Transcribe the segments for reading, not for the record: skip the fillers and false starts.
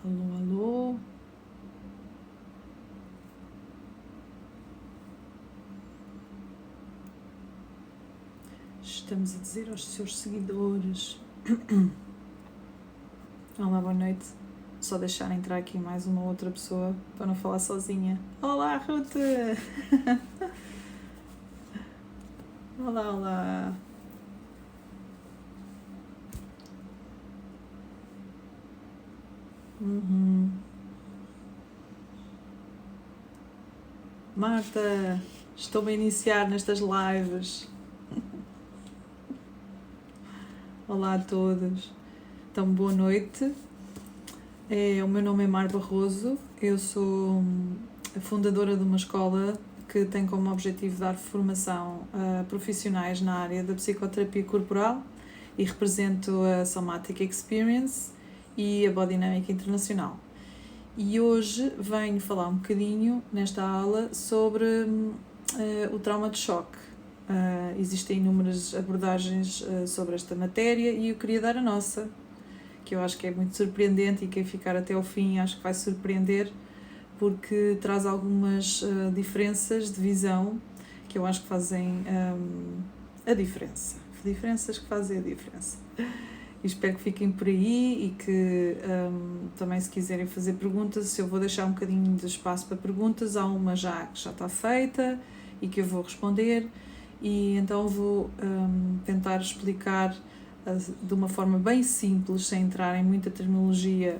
Alô, alô. Estamos a dizer aos seus seguidores. Olá, boa noite. Só deixar entrar aqui mais uma outra pessoa para não falar sozinha. Olá, Ruth! Olá, olá. Marta, estou-me a iniciar nestas lives. Olá a todos. Então, boa noite. O meu nome é Mar Barroso. Eu sou a fundadora de uma escola que tem como objetivo dar formação a profissionais na área da psicoterapia corporal e represento a Somatic Experience e a Body Dynamic Internacional. E hoje venho falar um bocadinho nesta aula sobre o trauma de choque. Existem inúmeras abordagens sobre esta matéria e eu queria dar a nossa, que eu acho que é muito surpreendente, e quem ficar até ao fim acho que vai surpreender, porque traz algumas diferenças de visão que eu acho que fazem a diferença. Diferenças que fazem a diferença. E espero que fiquem por aí e que também, se quiserem fazer perguntas, eu vou deixar um bocadinho de espaço para perguntas. Há uma que já está feita e que eu vou responder, e então vou tentar explicar de uma forma bem simples, sem entrar em muita terminologia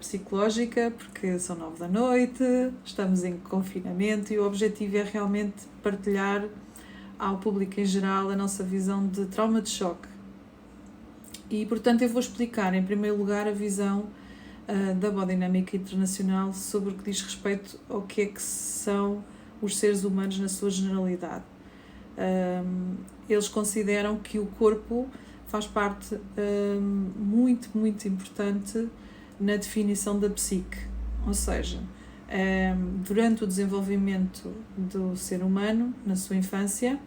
psicológica, porque são 9 da noite, estamos em confinamento e o objetivo é realmente partilhar ao público em geral a nossa visão de trauma de choque. E, portanto, eu vou explicar, em primeiro lugar, a visão da Body Dynamic Internacional sobre o que diz respeito ao que é que são os seres humanos na sua generalidade. Eles consideram que o corpo faz parte muito, muito importante na definição da psique. Ou seja, durante o desenvolvimento do ser humano, na sua infância,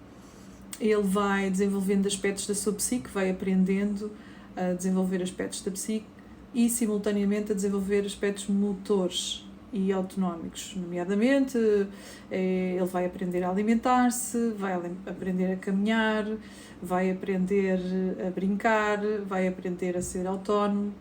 ele vai desenvolvendo aspectos da sua psique, vai aprendendo a desenvolver aspectos da psique e, simultaneamente, a desenvolver aspectos motores e autonómicos, nomeadamente ele vai aprender a alimentar-se, vai aprender a caminhar, vai aprender a brincar, vai aprender a ser autónomo,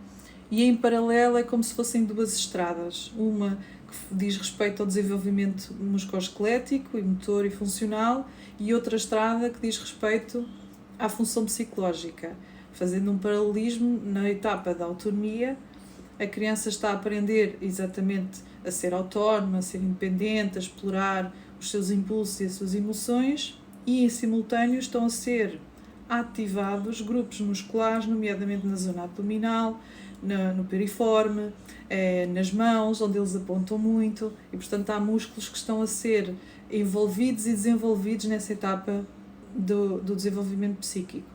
e em paralelo é como se fossem duas estradas, uma que diz respeito ao desenvolvimento musculoesquelético e motor e funcional, e outra estrada que diz respeito à função psicológica. Fazendo um paralelismo, na etapa da autonomia, a criança está a aprender exatamente a ser autónoma, a ser independente, a explorar os seus impulsos e as suas emoções, e em simultâneo estão a ser ativados grupos musculares, nomeadamente na zona abdominal, no piriforme, nas mãos, onde eles apontam muito, e portanto há músculos que estão a ser envolvidos e desenvolvidos nessa etapa do desenvolvimento psíquico.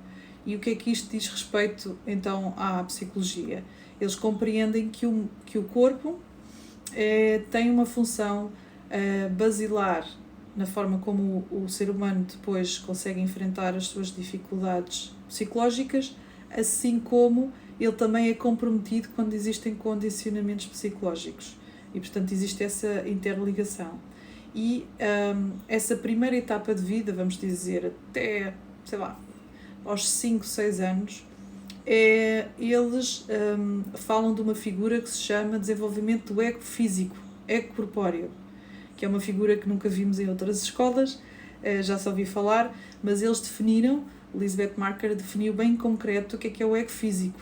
E o que é que isto diz respeito então à psicologia? Eles compreendem que o corpo tem uma função basilar na forma como o ser humano depois consegue enfrentar as suas dificuldades psicológicas, assim como ele também é comprometido quando existem condicionamentos psicológicos. E, portanto, existe essa interligação. E essa primeira etapa de vida, vamos dizer, até, sei lá, aos 5, 6 anos, eles falam de uma figura que se chama desenvolvimento do ego físico, ego corpóreo, que é uma figura que nunca vimos em outras escolas, já só ouvi falar, mas eles definiram, Elizabeth Marker definiu bem em concreto o que é o ego físico.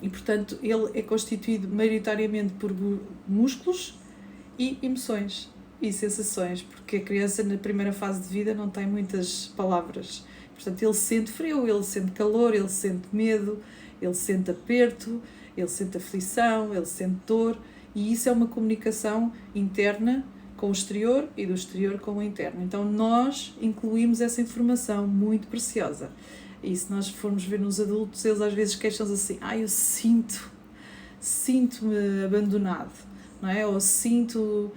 E, portanto, ele é constituído maioritariamente por músculos e emoções e sensações, porque a criança na primeira fase de vida não tem muitas palavras. Portanto, ele sente frio, ele sente calor, ele sente medo, ele sente aperto, ele sente aflição, ele sente dor, e isso é uma comunicação interna com o exterior e do exterior com o interno. Então nós incluímos essa informação muito preciosa. E se nós formos ver nos adultos, eles às vezes queixam-se assim: eu sinto-me abandonado, não é? Ou sinto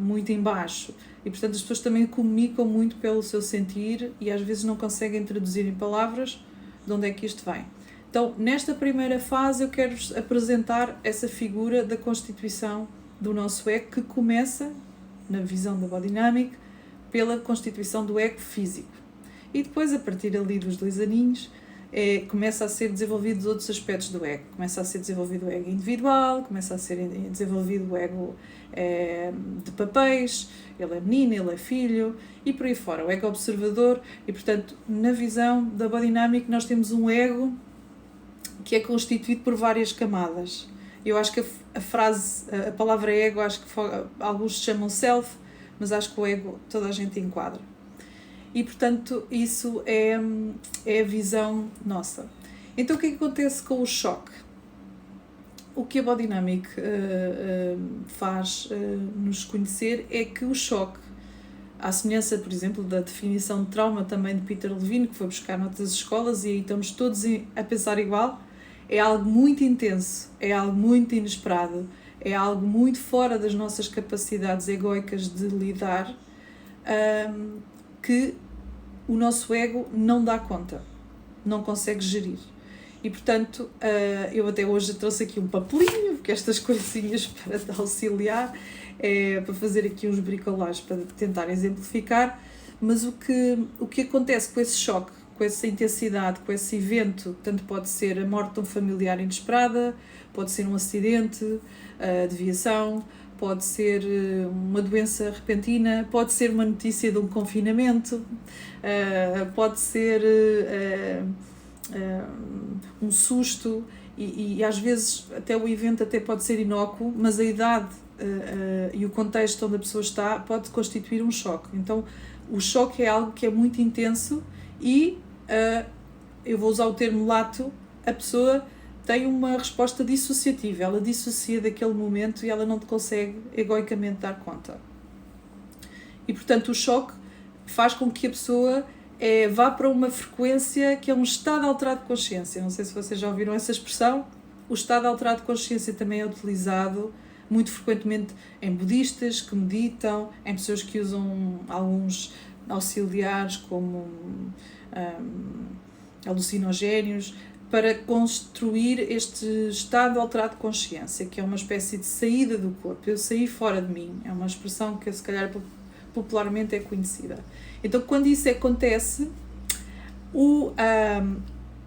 muito em baixo. E, portanto, as pessoas também comunicam muito pelo seu sentir e às vezes não conseguem traduzir em palavras de onde é que isto vem. Então, nesta primeira fase, eu quero-vos apresentar essa figura da constituição do nosso ego, que começa, na visão da Body Dynamic, pela constituição do ego físico. E depois, a partir ali dos 2 aninhos, começa a ser desenvolvido outros aspectos do ego. Começa a ser desenvolvido o ego individual, começa a ser desenvolvido o ego de papéis, ele é menino, ele é filho, e por aí fora, o ego observador. E, portanto, na visão da Body Dynamic, nós temos um ego que é constituído por várias camadas. Eu acho que a palavra ego, acho que alguns chamam self, mas acho que o ego toda a gente enquadra. E, portanto, isso é a visão nossa. Então, o que é que acontece com o choque? O que a Body Dynamic faz nos conhecer é que o choque, à semelhança, por exemplo, da definição de trauma também de Peter Levine, que foi buscar noutras escolas, e aí estamos todos a pensar igual, é algo muito intenso, é algo muito inesperado, é algo muito fora das nossas capacidades egoicas de lidar, que o nosso ego não dá conta, não consegue gerir. E, portanto, eu até hoje trouxe aqui um papelinho, porque estas coisinhas para te auxiliar, para fazer aqui uns bricolagens para tentar exemplificar, mas o que acontece com esse choque, com essa intensidade, com esse evento, tanto pode ser a morte de um familiar inesperada, pode ser um acidente de viação, pode ser uma doença repentina, pode ser uma notícia de um confinamento, pode ser um susto, e às vezes até o evento até pode ser inócuo, mas a idade e o contexto onde a pessoa está pode constituir um choque. Então o choque é algo que é muito intenso e eu vou usar o termo lato, a pessoa tem uma resposta dissociativa, ela dissocia daquele momento e ela não consegue egoicamente dar conta. E, portanto, o choque faz com que a pessoa vá para uma frequência que é um estado alterado de consciência. Não sei se vocês já ouviram essa expressão. O estado alterado de consciência também é utilizado muito frequentemente em budistas que meditam, em pessoas que usam alguns auxiliares como alucinogénios, para construir este estado alterado de consciência, que é uma espécie de saída do corpo. Eu saí fora de mim, é uma expressão que se calhar popularmente é conhecida. Então, quando isso acontece,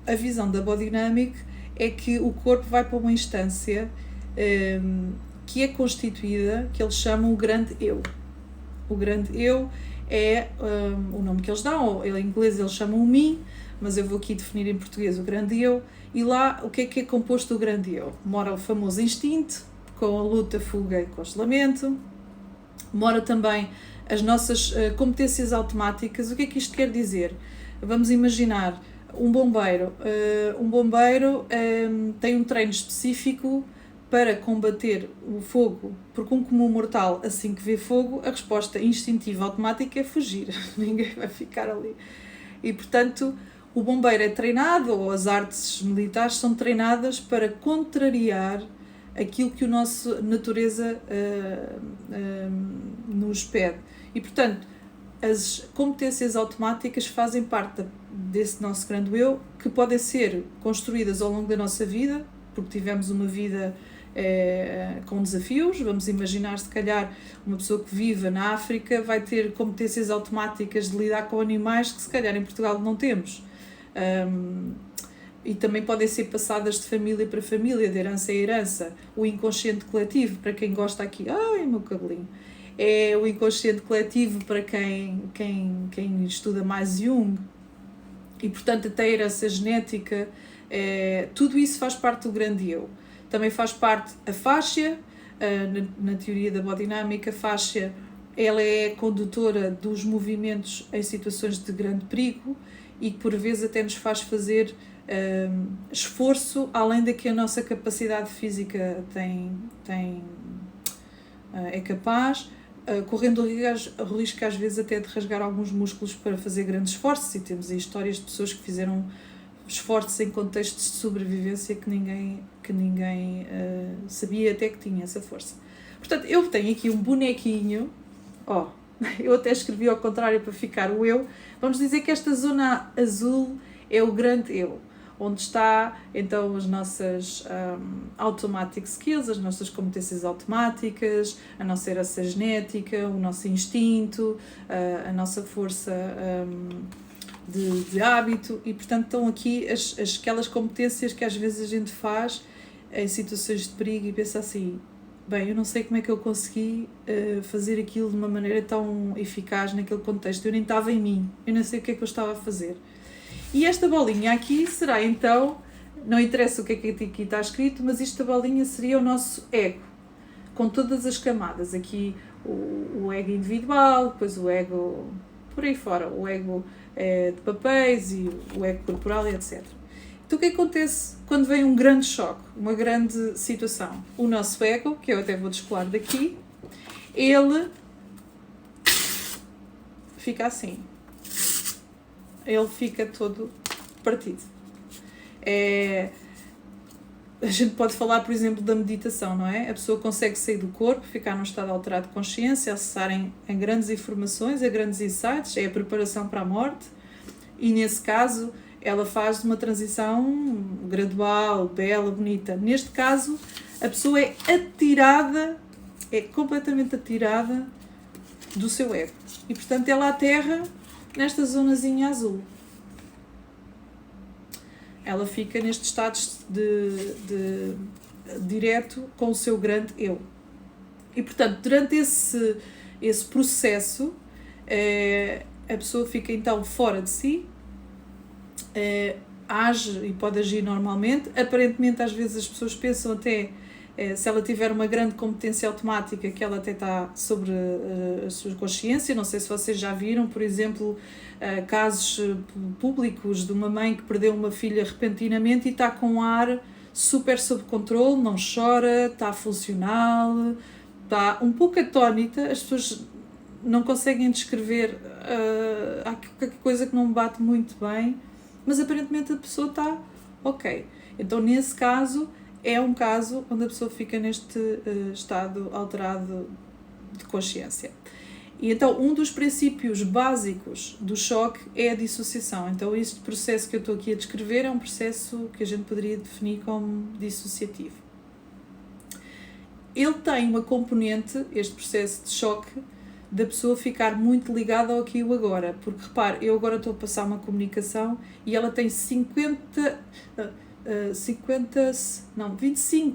a visão da Body Dynamic é que o corpo vai para uma instância que é constituída, que eles chamam o grande eu. O grande eu é o nome que eles dão, em inglês eles chamam o mim, mas eu vou aqui definir em português o grande eu. E lá, o que é composto do grande eu? Mora o famoso instinto, com a luta, fuga e congelamento. Mora também as nossas competências automáticas. O que é que isto quer dizer? Vamos imaginar um bombeiro. Um bombeiro tem um treino específico para combater o fogo, porque um comum mortal, assim que vê fogo, a resposta instintiva automática é fugir. Ninguém vai ficar ali. E, portanto, o bombeiro é treinado, ou as artes militares são treinadas para contrariar aquilo que a nossa natureza nos pede. E, portanto, as competências automáticas fazem parte desse nosso grande eu, que podem ser construídas ao longo da nossa vida, porque tivemos uma vida com desafios. Vamos imaginar, se calhar, uma pessoa que vive na África vai ter competências automáticas de lidar com animais que se calhar em Portugal não temos. E também podem ser passadas de família para família, de herança a herança. O inconsciente coletivo, para quem gosta aqui, ai, meu cabelinho, é o inconsciente coletivo para quem estuda mais Jung. E, portanto, até a herança genética, tudo isso faz parte do grande eu. Também faz parte a fáscia, na teoria da Body Dynamic, a fáscia, ela é condutora dos movimentos em situações de grande perigo e que por vezes até nos faz fazer esforço além da que a nossa capacidade física é capaz, correndo o risco às vezes até de rasgar alguns músculos para fazer grandes esforços, e temos aí histórias de pessoas que fizeram esforços em contextos de sobrevivência que ninguém sabia até que tinha essa força. Portanto, eu tenho aqui um bonequinho, eu até escrevi ao contrário para ficar o eu. Vamos dizer que esta zona azul é o grande eu. onde está então as nossas automatic skills, as nossas competências automáticas, a nossa herança genética, o nosso instinto, a nossa força de hábito, e portanto estão aqui aquelas competências que às vezes a gente faz em situações de perigo e pensa assim, bem, eu não sei como é que eu consegui fazer aquilo de uma maneira tão eficaz naquele contexto, eu nem estava em mim, eu não sei o que é que eu estava a fazer. E esta bolinha aqui será então, não interessa o que é que aqui está escrito, mas esta bolinha seria o nosso ego, com todas as camadas, aqui o ego individual, depois o ego por aí fora, o ego de papéis e o ego corporal, etc. Então o que acontece quando vem um grande choque, uma grande situação? O nosso ego, que eu até vou descolar daqui, ele fica assim. Ele fica todo partido. A gente pode falar, por exemplo, da meditação, não é? A pessoa consegue sair do corpo, ficar num estado alterado de consciência, acessar em grandes informações, a grandes insights, é a preparação para a morte, e nesse caso ela faz uma transição gradual, bela, bonita. Neste caso, a pessoa é atirada, é completamente atirada do seu ego. E, portanto, ela aterra nesta zonazinha azul. Ela fica neste estado de direto com o seu grande eu. E, portanto, durante esse processo, a pessoa fica então fora de si, age e pode agir normalmente. Aparentemente, às vezes as pessoas pensam até, se ela tiver uma grande competência automática, que ela até está sobre a sua consciência. Não sei se vocês já viram, por exemplo, casos públicos de uma mãe que perdeu uma filha repentinamente e está com um ar super sob controle, não chora, está funcional, está um pouco atónita, as pessoas não conseguem descrever, há qualquer coisa que não bate muito bem, mas aparentemente a pessoa está ok. Então, nesse caso, é um caso onde a pessoa fica neste estado alterado de consciência. E então, um dos princípios básicos do choque é a dissociação. Então, este processo que eu estou aqui a descrever é um processo que a gente poderia definir como dissociativo. Ele tem uma componente, este processo de choque, da pessoa ficar muito ligada ao aqui e o agora. Porque, repare, eu agora estou a passar uma comunicação e ela tem 25,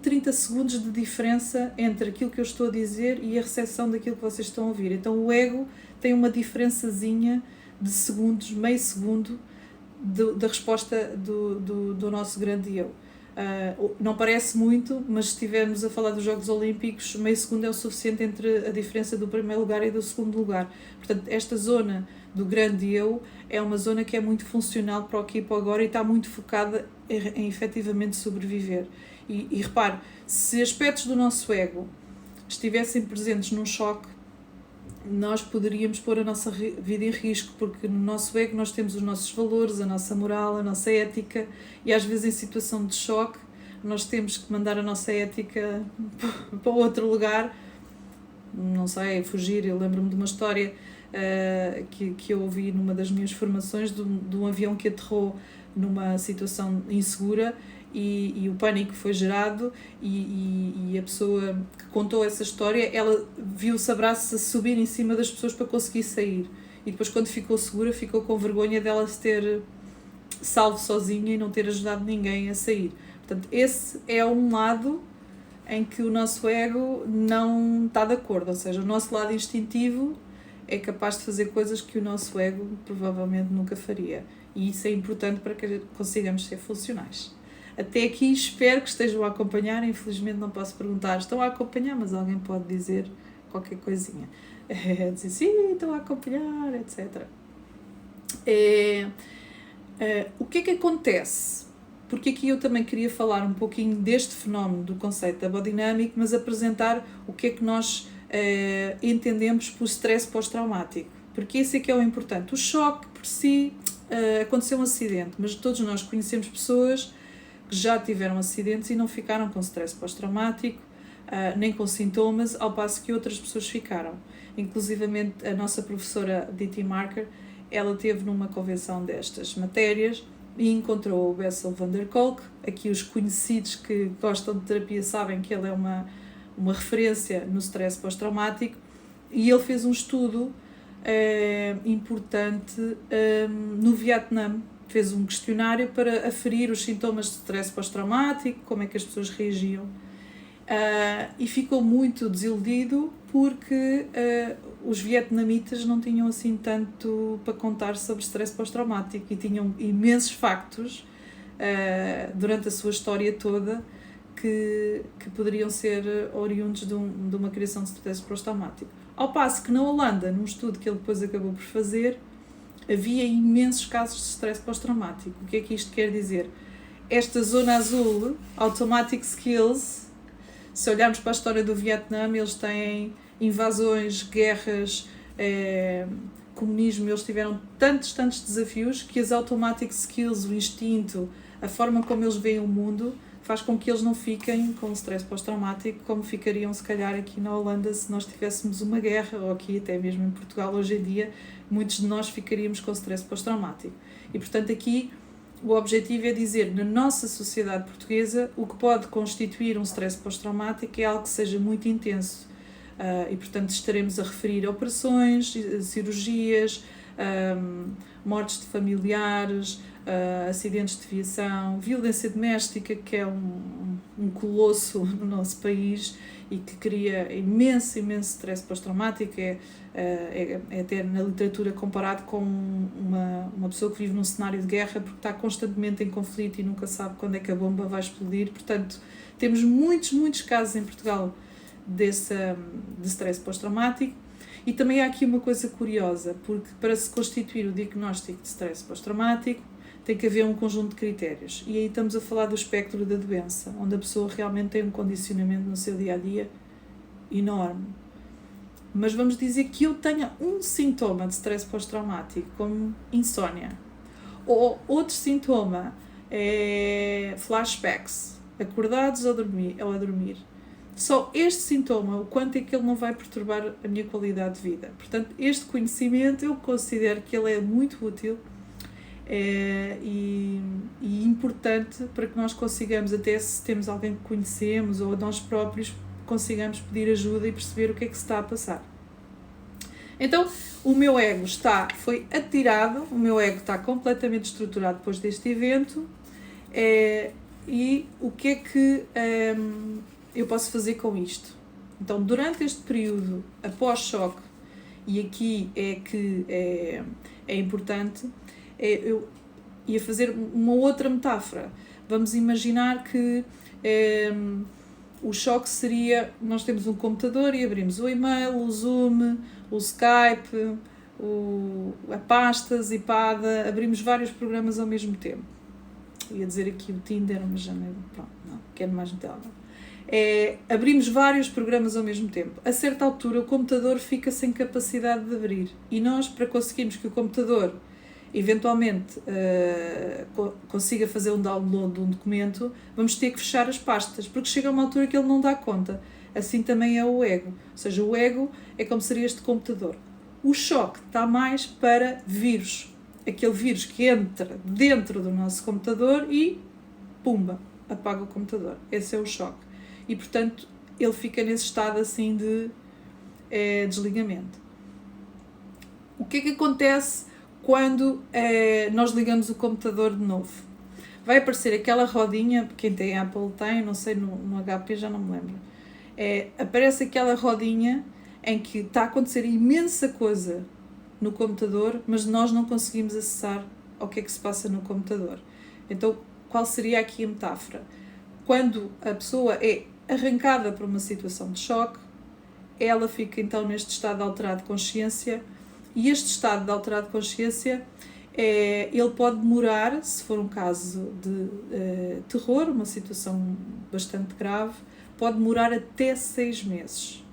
30 segundos de diferença entre aquilo que eu estou a dizer e a recepção daquilo que vocês estão a ouvir. Então o ego tem uma diferençazinha de segundos, meio segundo, da resposta do nosso grande eu. Não parece muito, mas se estivermos a falar dos Jogos Olímpicos, meio segundo é o suficiente entre a diferença do primeiro lugar e do segundo lugar. Portanto, esta zona do grande eu é uma zona que é muito funcional para o aqui e para o agora e está muito focada em efetivamente sobreviver. E repare, se aspectos do nosso ego estivessem presentes num choque, nós poderíamos pôr a nossa vida em risco, porque no nosso ego nós temos os nossos valores, a nossa moral, a nossa ética, e às vezes em situação de choque nós temos que mandar a nossa ética para outro lugar, não sei, fugir. Eu lembro-me de uma história que eu ouvi numa das minhas formações de um avião que aterrou numa situação insegura e o pânico foi gerado e a pessoa que contou essa história, ela viu-se a braços a subir em cima das pessoas para conseguir sair, e depois quando ficou segura ficou com vergonha dela se ter salvo sozinha e não ter ajudado ninguém a sair. Portanto, esse é um lado em que o nosso ego não está de acordo, ou seja, o nosso lado instintivo é capaz de fazer coisas que o nosso ego provavelmente nunca faria, e isso é importante para que consigamos ser funcionais. Até aqui espero que estejam a acompanhar. Infelizmente não posso perguntar, estão a acompanhar, mas alguém pode dizer qualquer coisinha. Dizer sim, estão a acompanhar, etc. O que é que acontece? Porque aqui eu também queria falar um pouquinho deste fenómeno do conceito da Body Dynamic, mas apresentar o que é que nós entendemos por stress pós-traumático. Porque esse é que é o importante. O choque por si, aconteceu um acidente, mas todos nós conhecemos pessoas que já tiveram acidentes e não ficaram com stress pós-traumático, nem com sintomas, ao passo que outras pessoas ficaram. Inclusivamente a nossa professora D.T. Marker, ela esteve numa convenção destas matérias e encontrou o Bessel van der Kolk. Aqui os conhecidos que gostam de terapia sabem que ele é uma referência no stress pós-traumático, e ele fez um estudo importante no Vietnã. Fez um questionário para aferir os sintomas de stress pós-traumático, como é que as pessoas reagiam, e ficou muito desiludido porque os vietnamitas não tinham assim tanto para contar sobre stress pós-traumático e tinham imensos factos durante a sua história toda que poderiam ser oriundos de uma criação de stress pós-traumático. Ao passo que na Holanda, num estudo que ele depois acabou por fazer, havia imensos casos de stress pós-traumático. O que é que isto quer dizer? Esta zona azul, Automatic Skills, se olharmos para a história do Vietnã, eles têm invasões, guerras, comunismo, eles tiveram tantos desafios que as Automatic Skills, o instinto, a forma como eles veem o mundo, faz com que eles não fiquem com stress pós-traumático como ficariam se calhar aqui na Holanda se nós tivéssemos uma guerra, ou aqui até mesmo em Portugal hoje em dia, muitos de nós ficaríamos com stress pós-traumático. E portanto aqui o objetivo é dizer, na nossa sociedade portuguesa, o que pode constituir um stress pós-traumático é algo que seja muito intenso. E portanto estaremos a referir a operações, cirurgias, mortes de familiares, acidentes de viação, violência doméstica, que é um colosso no nosso país e que cria imenso stress pós-traumático, é até na literatura comparado com uma pessoa que vive num cenário de guerra porque está constantemente em conflito e nunca sabe quando é que a bomba vai explodir. Portanto, temos muitos casos em Portugal de stress pós-traumático. E também há aqui uma coisa curiosa, porque para se constituir o diagnóstico de stress pós-traumático tem que haver um conjunto de critérios. E aí estamos a falar do espectro da doença, onde a pessoa realmente tem um condicionamento no seu dia-a-dia enorme. Mas vamos dizer que eu tenha um sintoma de stress pós-traumático, como insónia. Ou outro sintoma é flashbacks, acordados ou a dormir. Só este sintoma, o quanto é que ele não vai perturbar a minha qualidade de vida. Portanto, este conhecimento eu considero que ele é muito útil e importante para que nós consigamos, até se temos alguém que conhecemos ou nós próprios, consigamos pedir ajuda e perceber o que é que se está a passar. Então, o meu ego foi atirado, o meu ego está completamente estruturado depois deste evento, e o que é que eu posso fazer com isto? Então, durante este período após-choque, e aqui é que é importante, eu ia fazer uma outra metáfora. Vamos imaginar que o choque seria, nós temos um computador e abrimos o e-mail, o Zoom, o Skype, a pasta zipada, abrimos vários programas ao mesmo tempo. Ia dizer aqui o Tinder, mas já não, quero mais no telemóvel. Abrimos vários programas ao mesmo tempo. A certa altura o computador fica sem capacidade de abrir e nós, para conseguirmos que o computador eventualmente consiga fazer um download de um documento, vamos ter que fechar as pastas, porque chega a uma altura que ele não dá conta. Assim também é o ego, ou seja, o ego é como seria este computador. O choque está mais para vírus, aquele vírus que entra dentro do nosso computador e pumba, apaga o computador. Esse é o choque. E portanto ele fica nesse estado assim de desligamento. O que é que acontece quando nós ligamos o computador de novo? Vai aparecer aquela rodinha, quem tem Apple tem, não sei, no HP já não me lembro. Aparece aquela rodinha em que está a acontecer imensa coisa no computador, mas nós não conseguimos acessar ao que é que se passa no computador. Então, qual seria aqui a metáfora? Quando a pessoa é arrancada por uma situação de choque, ela fica então neste estado alterado de consciência. E este estado de alterado de consciência, ele pode demorar, se for um caso de terror, uma situação bastante grave, pode demorar até 6 meses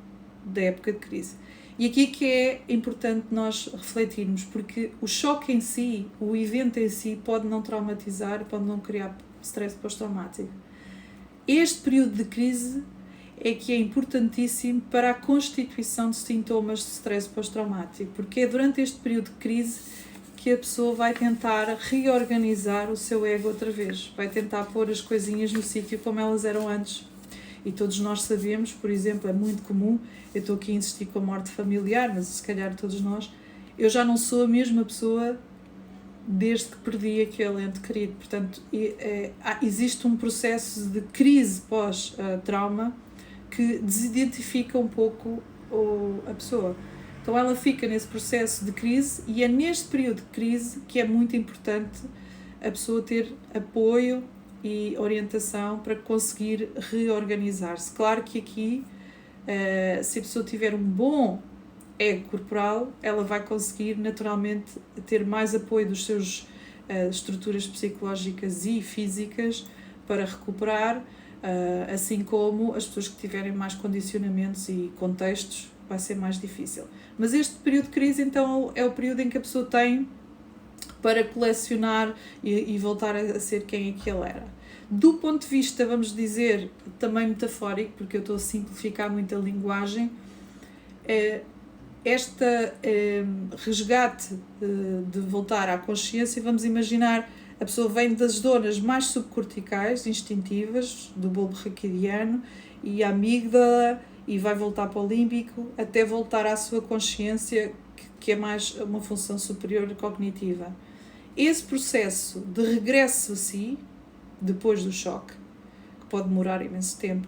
da época de crise. E aqui que é importante nós refletirmos, porque o choque em si, o evento em si, pode não traumatizar, pode não criar stress pós-traumático. Este período de crise é que é importantíssimo para a constituição de sintomas de stress pós-traumático, porque é durante este período de crise que a pessoa vai tentar reorganizar o seu ego outra vez, vai tentar pôr as coisinhas no sítio como elas eram antes. E todos nós sabemos, por exemplo, é muito comum, eu estou aqui a insistir com a morte familiar, mas se calhar todos nós, eu já não sou a mesma pessoa desde que perdi aquele ente querido. Portanto, existe um processo de crise pós-trauma que desidentifica um pouco a pessoa. Então ela fica nesse processo de crise e é neste período de crise que é muito importante a pessoa ter apoio e orientação para conseguir reorganizar-se. Claro que aqui, se a pessoa tiver um bom ego corporal, ela vai conseguir naturalmente ter mais apoio dos seus estruturas psicológicas e físicas para recuperar, assim como as pessoas que tiverem mais condicionamentos e contextos vai ser mais difícil. Mas este período de crise então é o período em que a pessoa tem para colecionar e voltar a ser quem é que ele era. Do ponto de vista, vamos dizer, também metafórico, porque eu estou a simplificar muito a linguagem, resgate de voltar à consciência, vamos imaginar, a pessoa vem das zonas mais subcorticais, instintivas, do bulbo raquidiano e a amígdala, e vai voltar para o límbico, até voltar à sua consciência, que é mais uma função superior cognitiva. Esse processo de regresso a si, depois do choque, que pode demorar imenso tempo,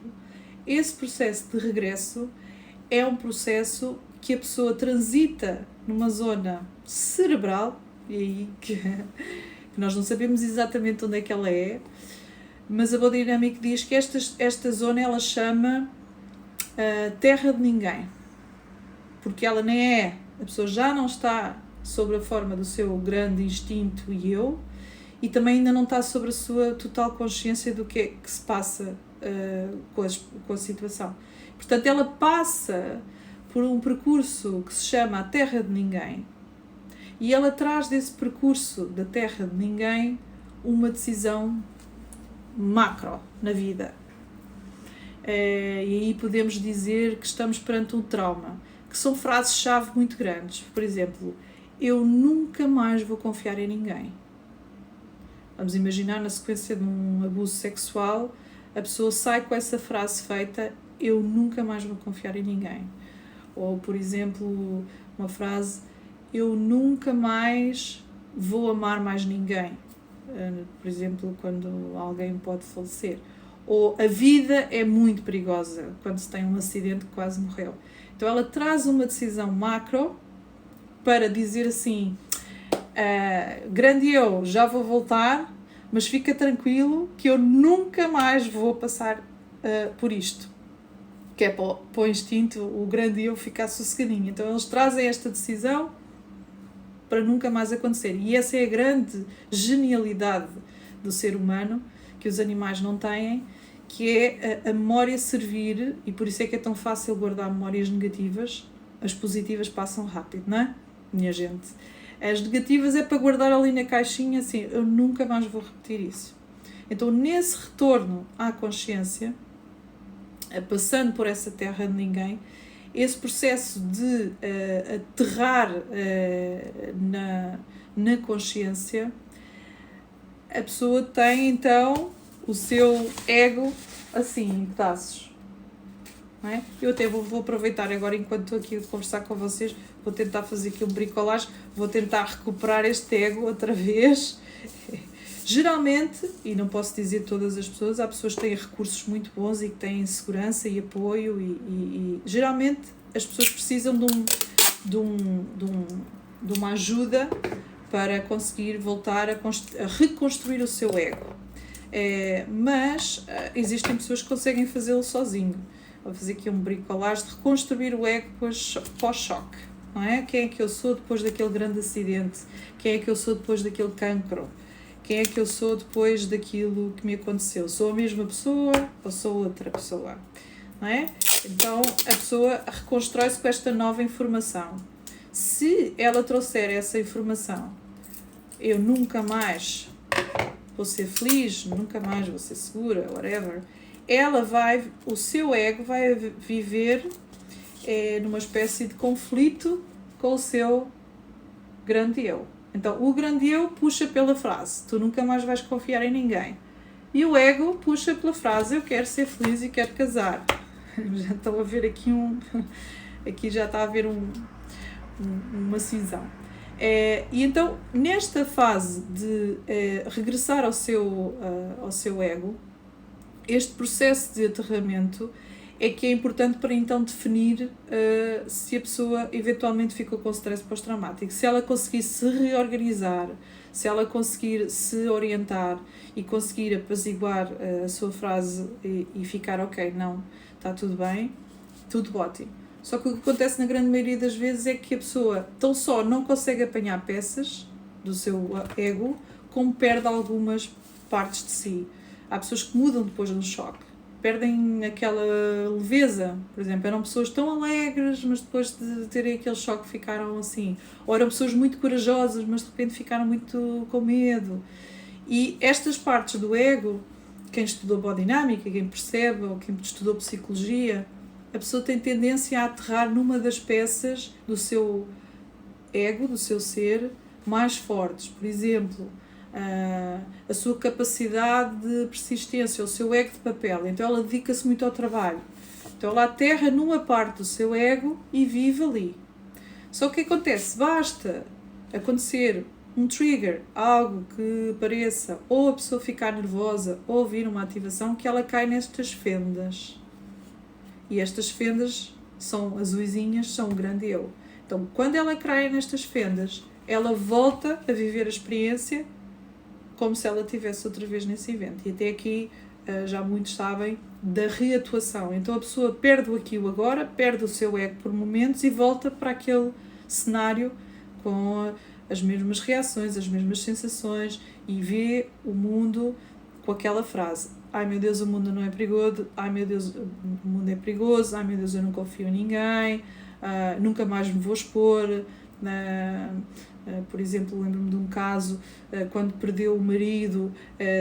esse processo de regresso é um processo que a pessoa transita numa zona cerebral, e aí que nós não sabemos exatamente onde é que ela é, mas a Bodydynamic diz que esta zona ela chama terra de ninguém, porque ela nem é, a pessoa já não está sobre a forma do seu grande instinto e eu, e também ainda não está sobre a sua total consciência do que é que se passa com a situação. Portanto, ela passa por um percurso que se chama a terra de ninguém, e ela traz desse percurso da terra de ninguém uma decisão macro na vida. E aí podemos dizer que estamos perante um trauma, que são frases-chave muito grandes. Por exemplo, eu nunca mais vou confiar em ninguém. Vamos imaginar na sequência de um abuso sexual, a pessoa sai com essa frase feita, eu nunca mais vou confiar em ninguém. Ou, por exemplo, uma frase, eu nunca mais vou amar mais ninguém. Por exemplo, quando alguém pode falecer. Ou a vida é muito perigosa, quando se tem um acidente que quase morreu. Então ela traz uma decisão macro para dizer assim, grande eu, já vou voltar, mas fica tranquilo que eu nunca mais vou passar por isto. Que é para o instinto, o grande eu ficar sossegadinho. Então eles trazem esta decisão para nunca mais acontecer. E essa é a grande genialidade do ser humano, que os animais não têm, que é a memória servir, e por isso é que é tão fácil guardar memórias negativas. As positivas passam rápido, não é, minha gente? As negativas é para guardar ali na caixinha, assim, eu nunca mais vou repetir isso. Então, nesse retorno à consciência, passando por essa terra de ninguém, esse processo de aterrar na consciência, a pessoa tem então o seu ego assim, em pedaços. Não é? Eu até vou aproveitar agora, enquanto estou aqui a conversar com vocês, vou tentar fazer aqui um bricolage, vou tentar recuperar este ego outra vez. Geralmente, e não posso dizer todas as pessoas, há pessoas que têm recursos muito bons e que têm segurança e apoio e geralmente as pessoas precisam de uma ajuda para conseguir voltar a reconstruir o seu ego. Mas existem pessoas que conseguem fazê-lo sozinho. Vou fazer aqui um bricolage de reconstruir o ego pós-choque. Não é? Quem é que eu sou depois daquele grande acidente? Quem é que eu sou depois daquele cancro? Quem é que eu sou depois daquilo que me aconteceu? Sou a mesma pessoa ou sou outra pessoa? Não é? Então a pessoa reconstrói-se com esta nova informação. Se ela trouxer essa informação, eu nunca mais vou ser feliz, nunca mais vou ser segura, whatever, o seu ego vai viver numa espécie de conflito com o seu grande eu. Então, o grande eu puxa pela frase, tu nunca mais vais confiar em ninguém. E o ego puxa pela frase, eu quero ser feliz e quero casar. Já estão a ver aqui aqui já está a haver uma cisão. E então, nesta fase de regressar ao seu ego, este processo de aterramento é que é importante para então definir se a pessoa eventualmente ficou com stress pós-traumático. Se ela conseguir se reorganizar, se ela conseguir se orientar e conseguir apaziguar a sua frase e ficar ok, não, está tudo bem, tudo ótimo. Só que o que acontece na grande maioria das vezes é que a pessoa tão só não consegue apanhar peças do seu ego, como perde algumas partes de si. Há pessoas que mudam depois do choque, perdem aquela leveza. Por exemplo, eram pessoas tão alegres, mas depois de terem aquele choque ficaram assim. Ou eram pessoas muito corajosas, mas de repente ficaram muito com medo. E estas partes do ego, quem estudou biodinâmica, quem percebe, ou quem estudou psicologia, a pessoa tem tendência a aterrar numa das peças do seu ego, do seu ser, mais fortes. Por exemplo, a sua capacidade de persistência, o seu ego de papel. Então ela dedica-se muito ao trabalho. Então ela aterra numa parte do seu ego e vive ali. Só que o que acontece? Basta acontecer um trigger, algo que pareça, ou a pessoa ficar nervosa, ou ouvir uma ativação, que ela cai nestas fendas. E estas fendas são azuisinhas, são o grande eu. Então, quando ela cai nestas fendas, ela volta a viver a experiência como se ela estivesse outra vez nesse evento. E até aqui já muitos sabem da reatuação. Então a pessoa perde o aqui e o agora, perde o seu ego por momentos e volta para aquele cenário com as mesmas reações, as mesmas sensações e vê o mundo com aquela frase: ai meu Deus, o mundo não é perigoso, ai meu Deus, o mundo é perigoso, ai meu Deus, eu não confio em ninguém, nunca mais me vou expor. Por exemplo, lembro-me de um caso, quando perdeu o marido,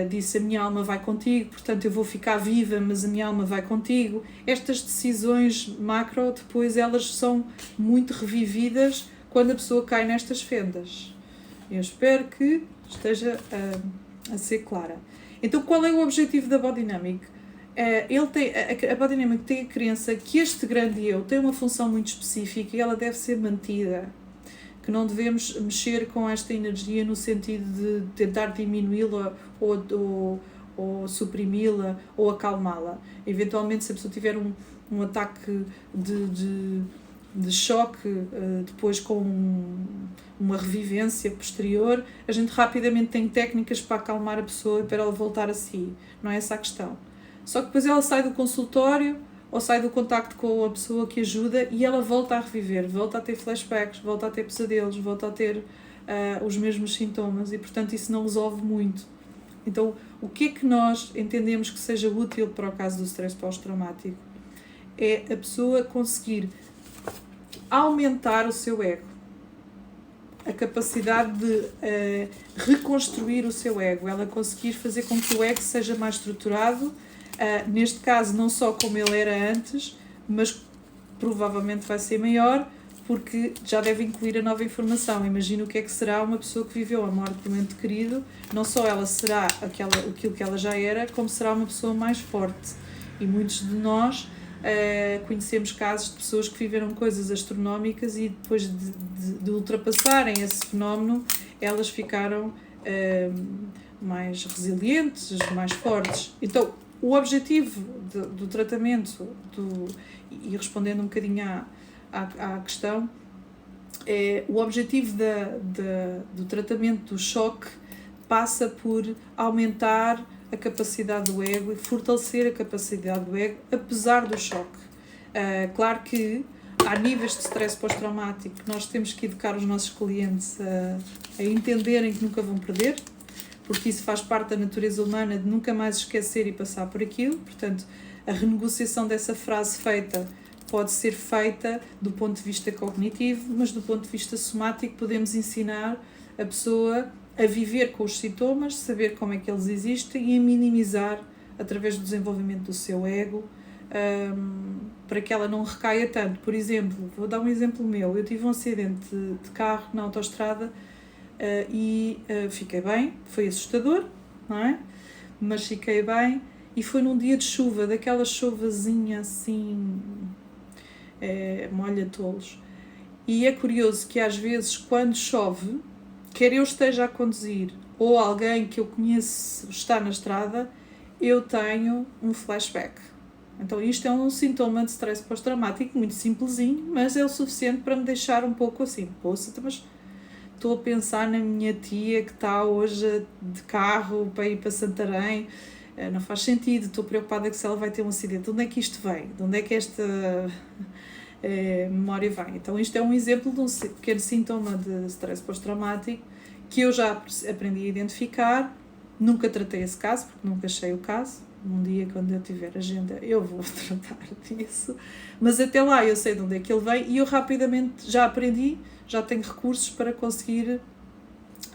disse: a minha alma vai contigo, portanto eu vou ficar viva, mas a minha alma vai contigo. Estas decisões macro, depois elas são muito revividas quando a pessoa cai nestas fendas. Eu espero que esteja a ser clara. Então, qual é o objetivo da Biodynamic? A Biodynamic tem a crença que este grande eu tem uma função muito específica e ela deve ser mantida, que não devemos mexer com esta energia no sentido de tentar diminuí-la ou suprimi-la ou acalmá-la. Eventualmente, se a pessoa tiver um ataque de choque, depois com uma revivência posterior, a gente rapidamente tem técnicas para acalmar a pessoa e para ela voltar a si. Não é essa a questão. Só que depois ela sai do consultório ou sai do contacto com a pessoa que ajuda e ela volta a reviver, volta a ter flashbacks, volta a ter pesadelos, volta a ter os mesmos sintomas e, portanto, isso não resolve muito. Então, o que é que nós entendemos que seja útil para o caso do stress pós-traumático? É a pessoa conseguir aumentar o seu ego, a capacidade de reconstruir o seu ego, ela conseguir fazer com que o ego seja mais estruturado, neste caso não só como ele era antes, mas provavelmente vai ser maior, porque já deve incluir a nova informação. Imagina o que é que será uma pessoa que viveu a morte de um ente querido, não só ela será aquilo que ela já era, como será uma pessoa mais forte. E muitos de nós conhecemos casos de pessoas que viveram coisas astronómicas e depois de ultrapassarem esse fenómeno, elas ficaram mais resilientes, mais fortes. Então, o objetivo do tratamento, e respondendo um bocadinho à questão, o objetivo do tratamento do choque passa por aumentar a capacidade do ego e fortalecer a capacidade do ego, apesar do choque. Claro que há níveis de stress pós-traumático que nós temos que educar os nossos clientes a entenderem que nunca vão perder, porque isso faz parte da natureza humana de nunca mais esquecer e passar por aquilo. Portanto, a renegociação dessa frase feita pode ser feita do ponto de vista cognitivo, mas do ponto de vista somático podemos ensinar a pessoa a viver com os sintomas, saber como é que eles existem e a minimizar através do desenvolvimento do seu ego, para que ela não recaia tanto. Por exemplo, vou dar um exemplo meu, eu tive um acidente de carro na autoestrada fiquei bem, foi assustador, não é? Mas fiquei bem, e foi num dia de chuva, daquela chuvazinha assim, molha tolos. E é curioso que às vezes quando chove, quer eu esteja a conduzir ou alguém que eu conheço está na estrada, eu tenho um flashback. Então isto é um sintoma de stress pós-traumático muito simplesinho, mas é o suficiente para me deixar um pouco assim, poxa, mas estou a pensar na minha tia que está hoje de carro para ir para Santarém, não faz sentido, estou preocupada que se ela vai ter um acidente. De onde é que isto vem? De onde é que esta memória vem? Então isto é um exemplo de um pequeno sintoma de stress pós-traumático que eu já aprendi a identificar. Nunca tratei esse caso, porque nunca achei o caso. Um dia, quando eu tiver agenda, eu vou tratar disso. Mas até lá eu sei de onde é que ele vem e eu rapidamente já aprendi, já tenho recursos para conseguir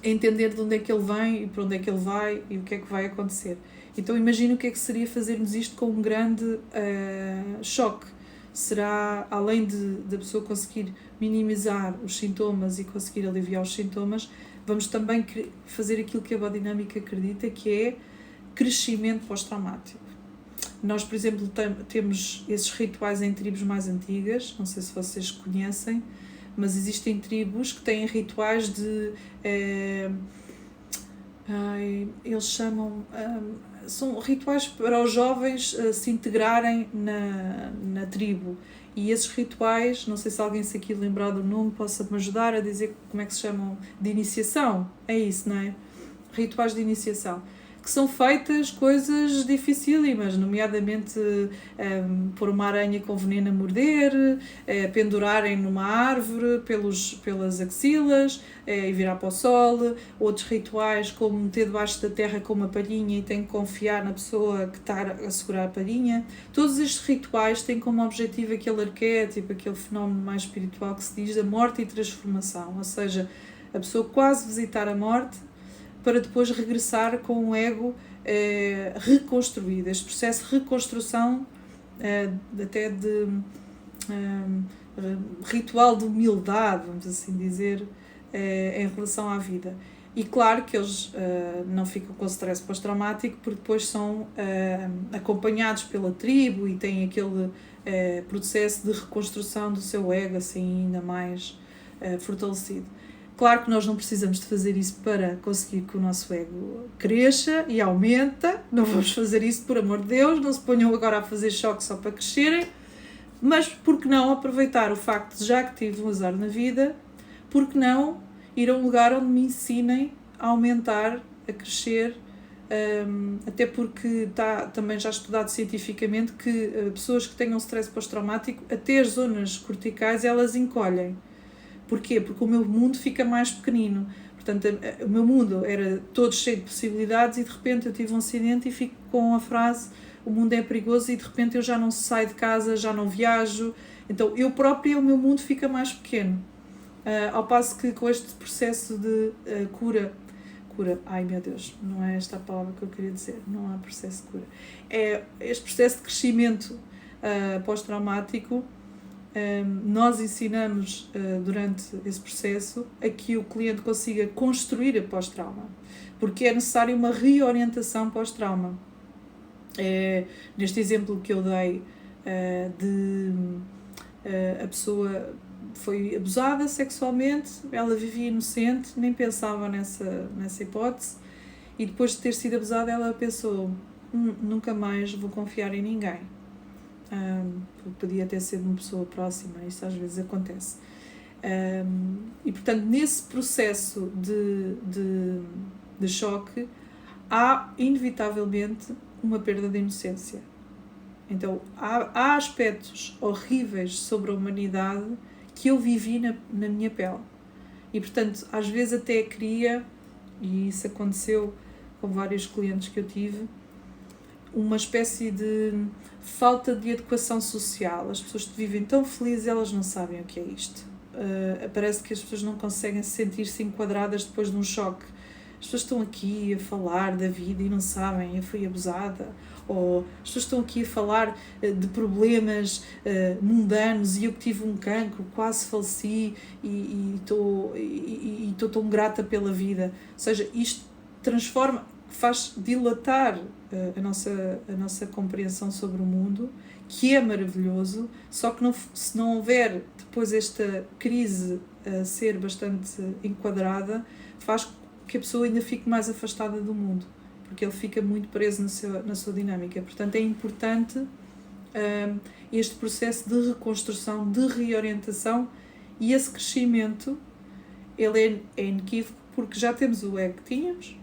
entender de onde é que ele vem e para onde é que ele vai e o que é que vai acontecer. Então imagino o que é que seria fazermos isto com um grande choque. Será, além da pessoa conseguir minimizar os sintomas e conseguir aliviar os sintomas, vamos também fazer aquilo que a biodinâmica acredita, que é crescimento pós-traumático. Nós, por exemplo, temos esses rituais em tribos mais antigas, não sei se vocês conhecem, mas existem tribos que têm rituais de... eles chamam... são rituais para os jovens se integrarem na tribo. E esses rituais, não sei se alguém se aqui lembrar do nome, possa me ajudar a dizer como é que se chamam, de iniciação. É isso, não é? Rituais de iniciação. Que são feitas coisas dificílimas, nomeadamente pôr uma aranha com veneno a morder, pendurarem numa árvore pelas axilas e virar para o sol. Outros rituais, como meter debaixo da terra com uma palhinha e tem que confiar na pessoa que está a segurar a palhinha. Todos estes rituais têm como objetivo aquele arquétipo, aquele fenómeno mais espiritual que se diz da morte e transformação, ou seja, a pessoa quase visitar a morte para depois regressar com um ego reconstruído. Este processo de reconstrução, até de ritual de humildade, vamos assim dizer, em relação à vida. E claro que eles não ficam com stress pós-traumático, porque depois são acompanhados pela tribo e têm aquele processo de reconstrução do seu ego assim ainda mais fortalecido. Claro que nós não precisamos de fazer isso para conseguir que o nosso ego cresça e aumenta, não vamos fazer isso, por amor de Deus, não se ponham agora a fazer choque só para crescerem, mas por que não aproveitar o facto de já que tive um azar na vida, por que não ir a um lugar onde me ensinem a aumentar, a crescer, até porque está também já estudado cientificamente que pessoas que tenham stress pós-traumático, até as zonas corticais, elas encolhem. Porquê? Porque o meu mundo fica mais pequenino. Portanto, o meu mundo era todo cheio de possibilidades e de repente eu tive um acidente e fico com a frase: o mundo é perigoso, e de repente eu já não saio de casa, já não viajo. Então eu própria, o meu mundo fica mais pequeno. Ao passo que com este processo de cura, ai meu Deus, não é esta a palavra que eu queria dizer, não há processo de cura. É este processo de crescimento pós-traumático. Nós ensinamos durante esse processo a que o cliente consiga construir a pós-trauma, porque é necessário uma reorientação pós-trauma. Neste exemplo que eu dei, a pessoa foi abusada sexualmente, ela vivia inocente, nem pensava nessa hipótese, e depois de ter sido abusada ela pensou: nunca mais vou confiar em ninguém. Podia ter sido uma pessoa próxima, isso às vezes acontece. E portanto, nesse processo de choque, há inevitavelmente uma perda de inocência. Então, há aspectos horríveis sobre a humanidade que eu vivi na minha pele. E portanto, às vezes até cria, e isso aconteceu com vários clientes que eu tive, uma espécie de falta de adequação social. As pessoas que vivem tão felizes, elas não sabem o que é isto. Parece que as pessoas não conseguem sentir-se enquadradas depois de um choque as pessoas estão aqui a falar da vida e não sabem, eu fui abusada, ou as pessoas estão aqui a falar de problemas mundanos e eu que tive um cancro, quase faleci e estou tão grata pela vida. Ou seja, isto transforma, faz dilatar a nossa compreensão sobre o mundo, que é maravilhoso, só que se não houver depois esta crise a ser bastante enquadrada, faz que a pessoa ainda fique mais afastada do mundo, porque ele fica muito preso na sua dinâmica. Portanto, é importante este processo de reconstrução, de reorientação, e esse crescimento, ele é inequívoco, porque já temos o ego que tínhamos,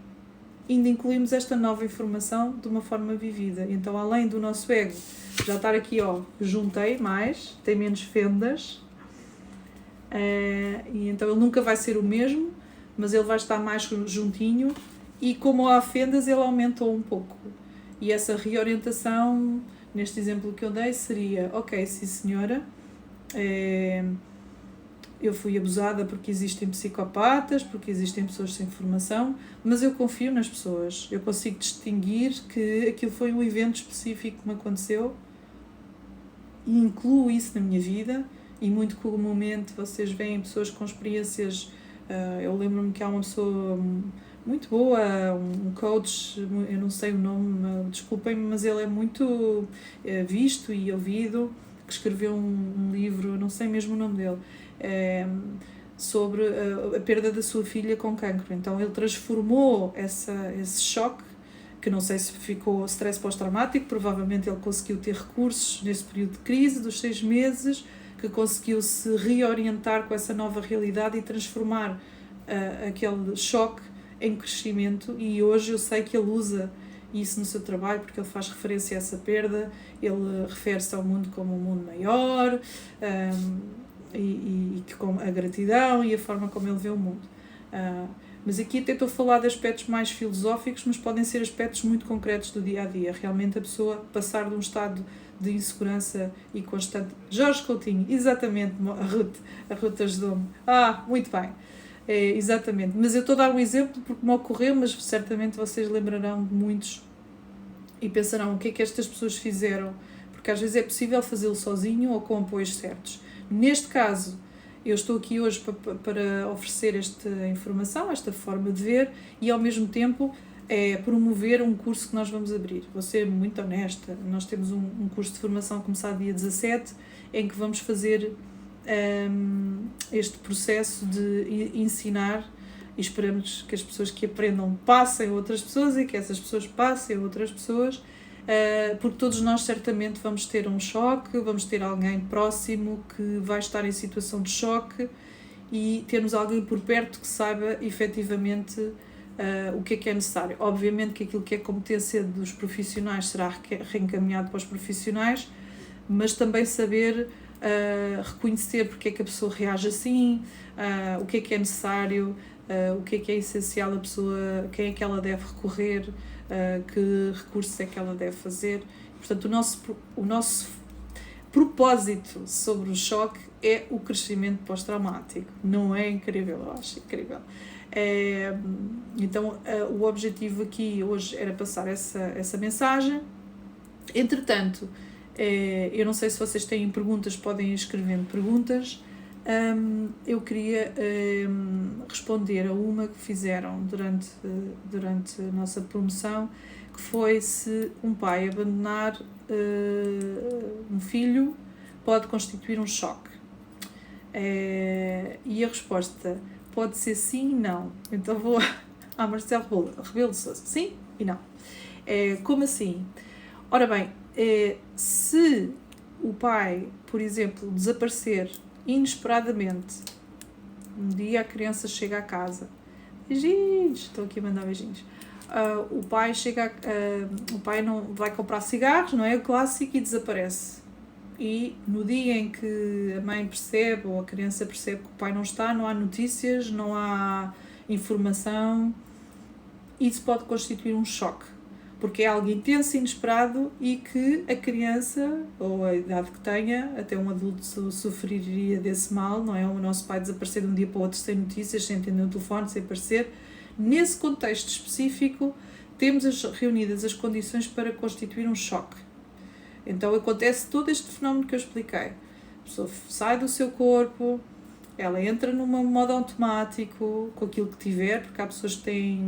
ainda incluímos esta nova informação de uma forma vivida. Então, além do nosso ego já estar aqui, juntei mais, tem menos fendas, e então ele nunca vai ser o mesmo, mas ele vai estar mais juntinho, e como há fendas, ele aumentou um pouco. E essa reorientação, neste exemplo que eu dei, seria: ok, sim senhora, eu fui abusada porque existem psicopatas, porque existem pessoas sem formação, mas eu confio nas pessoas, eu consigo distinguir que aquilo foi um evento específico que me aconteceu e incluo isso na minha vida. E muito comumente vocês veem pessoas com experiências, eu lembro-me que há uma pessoa muito boa, um coach, eu não sei o nome, desculpem-me, mas ele é muito visto e ouvido, que escreveu um livro, não sei mesmo o nome dele, sobre a perda da sua filha com cancro. Então ele transformou esse choque, que não sei se ficou stress pós-traumático, provavelmente ele conseguiu ter recursos nesse período de crise dos 6 meses, que conseguiu se reorientar com essa nova realidade e transformar aquele choque em crescimento. E hoje eu sei que ele usa isso no seu trabalho, porque ele faz referência a essa perda, ele refere-se ao mundo como um mundo maior, e com a gratidão e a forma como ele vê o mundo. Mas aqui até estou a falar de aspectos mais filosóficos, mas podem ser aspectos muito concretos do dia a dia. Realmente a pessoa passar de um estado de insegurança e constante. Jorge Coutinho, exatamente, a Ruth ajudou-me. Muito bem, exatamente. Mas eu estou a dar um exemplo porque me ocorreu, mas certamente vocês lembrarão de muitos e pensarão o que é que estas pessoas fizeram, porque às vezes é possível fazê-lo sozinho ou com apoios certos. Neste caso, eu estou aqui hoje para oferecer esta informação, esta forma de ver, e ao mesmo tempo promover um curso que nós vamos abrir. Vou ser muito honesta, nós temos um curso de formação a começar dia 17, em que vamos fazer este processo de ensinar, e esperamos que as pessoas que aprendam passem a outras pessoas e que essas pessoas passem a outras pessoas, porque todos nós certamente vamos ter um choque, vamos ter alguém próximo que vai estar em situação de choque, e termos alguém por perto que saiba efetivamente o que é necessário. Obviamente que aquilo que é competência dos profissionais será reencaminhado para os profissionais, mas também saber reconhecer porque é que a pessoa reage assim, o que é necessário, o que é essencial, a pessoa, quem é que ela deve recorrer, que recursos é que ela deve fazer. Portanto, o nosso propósito sobre o choque é o crescimento pós-traumático. Não é incrível? Eu acho incrível. Então, o objetivo aqui hoje era passar essa mensagem. Entretanto, eu não sei se vocês têm perguntas, podem ir escrevendo perguntas. Eu queria responder a uma que fizeram durante a nossa promoção, que foi se um pai abandonar um filho pode constituir um choque. E a resposta pode ser sim e não. Então vou a Marcelo Rebelo de Sousa. Sim e não. Como assim? Ora bem, se o pai, por exemplo, desaparecer inesperadamente, um dia a criança chega a casa, beijinhos, estou aqui a mandar beijinhos, o pai não vai comprar cigarros, não é? O clássico, e desaparece. E no dia em que a mãe percebe, ou a criança percebe que o pai não está, não há notícias, não há informação, isso pode constituir um choque, porque é algo intenso, inesperado, e que a criança, ou a idade que tenha, até um adulto sofreria desse mal, não é? O nosso pai desaparecer de um dia para o outro sem notícias, sem atender o telefone, sem aparecer, Nesse contexto específico, temos reunidas as condições para constituir um choque. Então acontece todo este fenómeno que eu expliquei. A pessoa sai do seu corpo, ela entra num modo automático, com aquilo que tiver, porque há pessoas que têm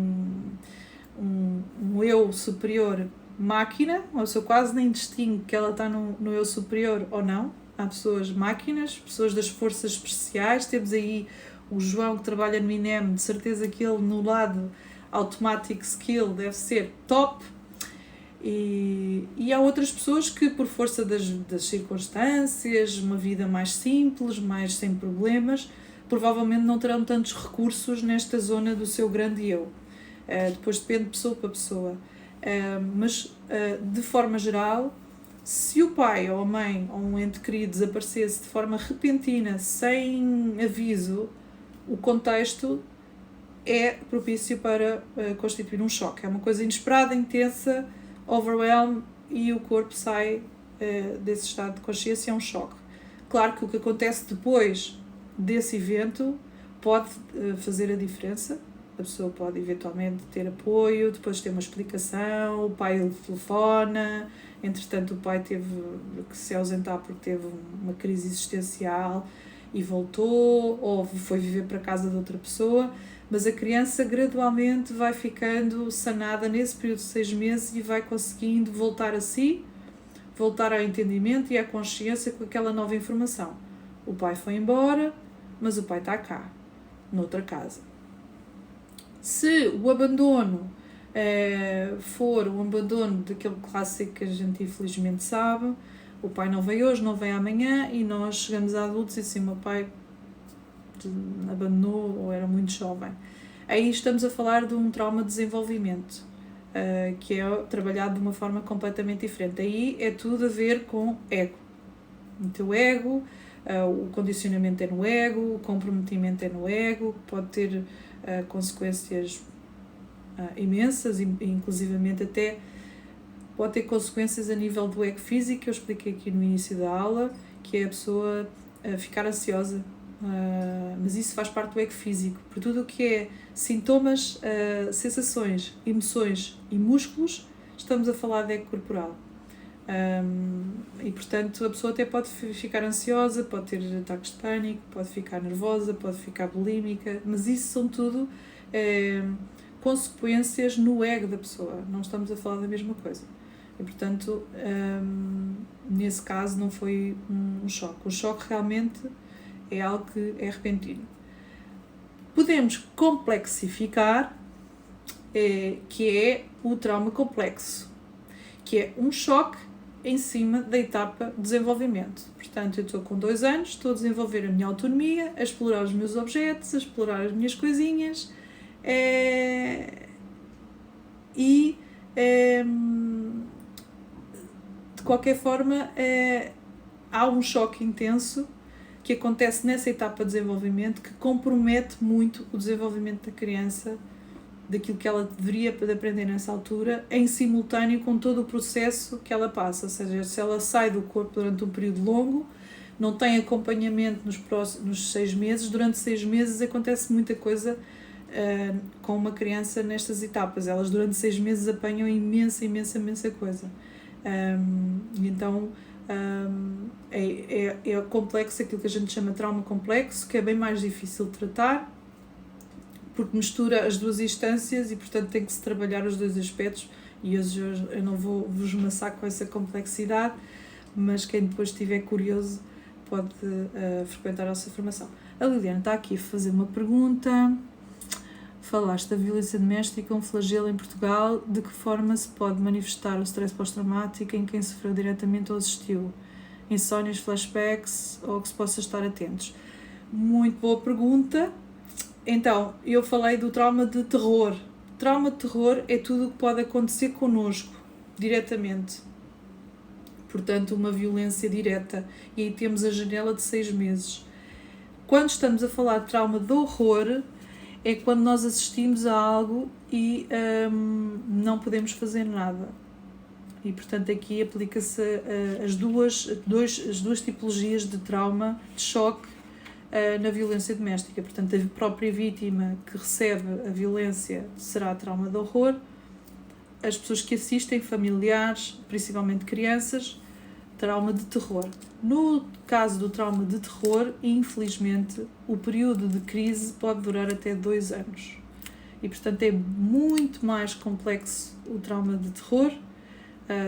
um eu superior máquina, ou seja, quase nem distingue que ela está no eu superior ou não. Há pessoas máquinas, pessoas das forças especiais. Temos aí o João que trabalha no INEM, de certeza que ele no lado automatic skill deve ser top. E há outras pessoas que, por força das circunstâncias, uma vida mais simples, mais sem problemas, provavelmente não terão tantos recursos nesta zona do seu grande eu. Depois depende de pessoa para pessoa. Mas, de forma geral, se o pai ou a mãe ou um ente querido desaparecesse de forma repentina, sem aviso, o contexto é propício para constituir um choque. É uma coisa inesperada, intensa, overwhelm, e o corpo sai desse estado de consciência. É um choque. Claro que o que acontece depois desse evento pode fazer a diferença. A pessoa pode eventualmente ter apoio, depois ter uma explicação, o pai telefona, entretanto o pai teve que se ausentar porque teve uma crise existencial e voltou, ou foi viver para a casa de outra pessoa, mas a criança gradualmente vai ficando sanada nesse período de 6 meses e vai conseguindo voltar a si, voltar ao entendimento e à consciência com aquela nova informação. O pai foi embora, mas o pai está cá, noutra casa. Se o abandono for um abandono daquele clássico que a gente infelizmente sabe, o pai não veio hoje, não vem amanhã, e nós chegamos a adultos e assim, o meu pai abandonou ou era muito jovem. Aí estamos a falar de um trauma de desenvolvimento, que é trabalhado de uma forma completamente diferente. Aí é tudo a ver com ego. O teu ego, o condicionamento é no ego, o comprometimento é no ego, pode ter consequências imensas, inclusivamente até pode ter consequências a nível do ego físico, que eu expliquei aqui no início da aula, que é a pessoa ficar ansiosa, mas isso faz parte do ego físico. Por tudo o que é sintomas, sensações, emoções e músculos, estamos a falar de ego corporal. E portanto a pessoa até pode ficar ansiosa, pode ter ataques de pânico, pode ficar nervosa, pode ficar bulímica, mas isso são tudo consequências no ego da pessoa, não estamos a falar da mesma coisa. E portanto nesse caso não foi um choque. O choque realmente é algo que é repentino. Podemos complexificar, que é o trauma complexo, que é um choque em cima da etapa de desenvolvimento. Portanto, eu estou com 2 anos, estou a desenvolver a minha autonomia, a explorar os meus objetos, a explorar as minhas coisinhas, de qualquer forma há um choque intenso que acontece nessa etapa de desenvolvimento, que compromete muito o desenvolvimento da criança, daquilo que ela deveria aprender nessa altura, em simultâneo com todo o processo que ela passa. Ou seja, se ela sai do corpo durante um período longo, não tem acompanhamento nos 6 meses, durante 6 meses acontece muita coisa com uma criança nestas etapas. Elas durante 6 meses apanham imensa coisa. Então é complexo, aquilo que a gente chama de trauma complexo, que é bem mais difícil de tratar, porque mistura as duas instâncias e portanto tem que se trabalhar os dois aspectos, e hoje eu não vou vos maçar com essa complexidade, mas quem depois estiver curioso pode frequentar a nossa formação. A Liliana está aqui a fazer uma pergunta. Falaste da violência doméstica, um flagelo em Portugal, de que forma se pode manifestar o stress pós-traumático em quem sofreu diretamente ou assistiu? Insónias, flashbacks, ou que se possa estar atentos? Muito boa pergunta. Então, eu falei do trauma de terror. Trauma de terror é tudo o que pode acontecer connosco, diretamente. Portanto, uma violência direta. E aí temos a janela de 6 meses. Quando estamos a falar de trauma de horror, é quando nós assistimos a algo e não podemos fazer nada. E, portanto, aqui aplica-se as duas tipologias de trauma, de choque, na violência doméstica. Portanto, a própria vítima que recebe a violência será trauma de horror, as pessoas que assistem, familiares, principalmente crianças, trauma de terror. No caso do trauma de terror, infelizmente, o período de crise pode durar até 2 anos. E, portanto, é muito mais complexo o trauma de terror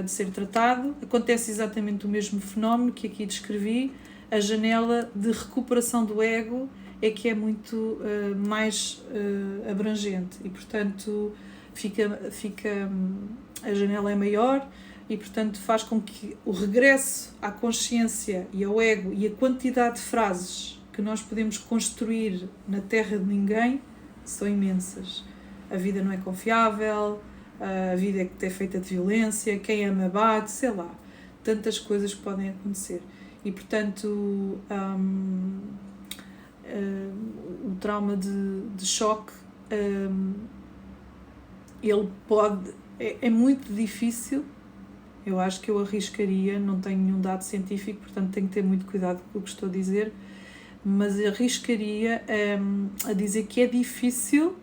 de ser tratado. Acontece exatamente o mesmo fenómeno que aqui descrevi. A janela de recuperação do ego é que é muito mais abrangente e, portanto, a janela é maior e, portanto, faz com que o regresso à consciência e ao ego e a quantidade de frases que nós podemos construir na terra de ninguém são imensas. A vida não é confiável, a vida é feita de violência, quem ama bate, sei lá, tantas coisas que podem acontecer. E, portanto, o trauma de choque, ele é muito difícil. Eu acho que eu arriscaria, não tenho nenhum dado científico, portanto tenho que ter muito cuidado com o que estou a dizer, mas arriscaria a dizer que é difícil,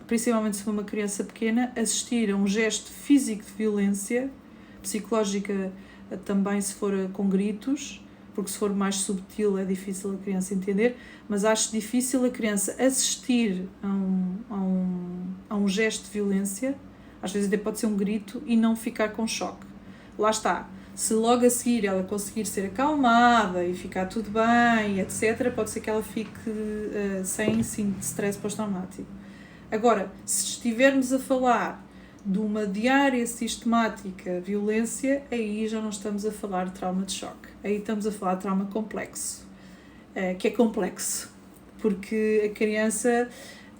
principalmente se for uma criança pequena, assistir a um gesto físico de violência, psicológica também se for com gritos, porque se for mais subtil é difícil a criança entender, mas acho difícil a criança assistir a um gesto de violência, às vezes até pode ser um grito, e não ficar com choque. Lá está, se logo a seguir ela conseguir ser acalmada e ficar tudo bem, etc., pode ser que ela fique sem stress pós-traumático. Agora, se estivermos a falar de uma diária sistemática violência, aí já não estamos a falar de trauma de choque. Aí estamos a falar de trauma complexo, que é complexo, porque a criança,